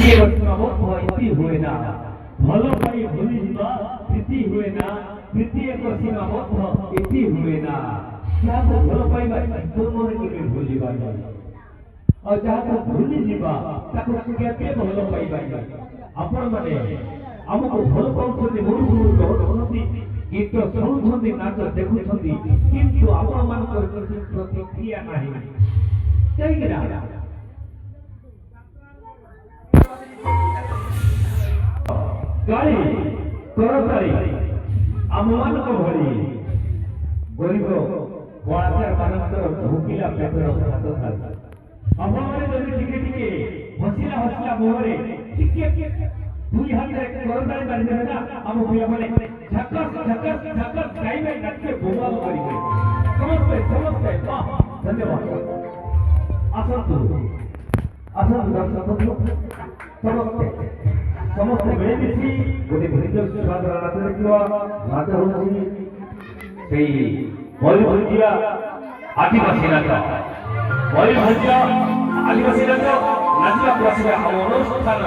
ସୀମାବଦ୍ଧ ଇତି ହୁଏ ନା ଭଲ ପାଇ ଭୁଲି ଯିବା ପ୍ରୀତି ହୁଏ ନା ପ୍ରୀତି ଏକ ସୀମାବଦ୍ଧ ଇତି ହୁଏ ନା ଯାହାକୁ ଭଲ ପାଇବା ଜୀବନରେ କେବେ ଭୁଲିବା ନାହିଁ ଆଉ ଯାହାକୁ ଭୁଲି ଯିବା ତାକୁ କେବେ ଭଲ ପାଇବା ନାହିଁ। ଆପଣମାନେ ଆମକୁ ଭଲ ପାଉଛନ୍ତି ବହୁତ କରୁଛନ୍ତି ଗୀତ ଶୁଣୁଛନ୍ତି ନାଚ ଦେଖୁଛନ୍ତି କିନ୍ତୁ ଆପଣମାନଙ୍କର କିଛି ପ୍ରତିକ୍ରିୟା ନାହିଁ କାହିଁକି ନା ଗାଳି କରତାଳି ଆମମାନଙ୍କ ଭଳି ଗରିବ କଳାକାର ମାନଙ୍କର ଭୋକିଲା ପେଟର ଭାତ ଥାଏ। ଆପଣମାନେ ଯଦି ଟିକେ ଟିକେ ହସିଲା ହସିଲା ମୁହଁରେ ଟିକେ ଦୁଇ ହାତରେ କରତାଳି ମାରିଦେବେ ନା ଆମ ପିଲାମାନେ ଝାକସ୍ ଝାକସ୍ ଝାକସ୍ ଗାଇବେ ନାଚିବେ ବୋବାଲ କରିବେ ସମସ୍ତେ ସମସ୍ତେ ଧନ୍ୟବାଦ। ଆସନ୍ତୁ ଆସନ୍ତୁ ଦର୍ଶକ ସମସ୍ତେ ସମସ୍ତେ ମିଳିମିଶି ଗୋଟେ ଭିନ୍ନ ସ୍ୱାଦର ନାଚ ଦେଖିବା। ନାଚ ହେଉଛି ସେଇ ମୟୂରଭଞ୍ଜିଆ ଆଦିବାସୀ ନାଚ। ମୟୂରଭଞ୍ଜିଆ ଆଦିବାସୀ ନାଚ ନାଚିବାକୁ ଆସିବେ ଆମ ଅନୁଷ୍ଠାନ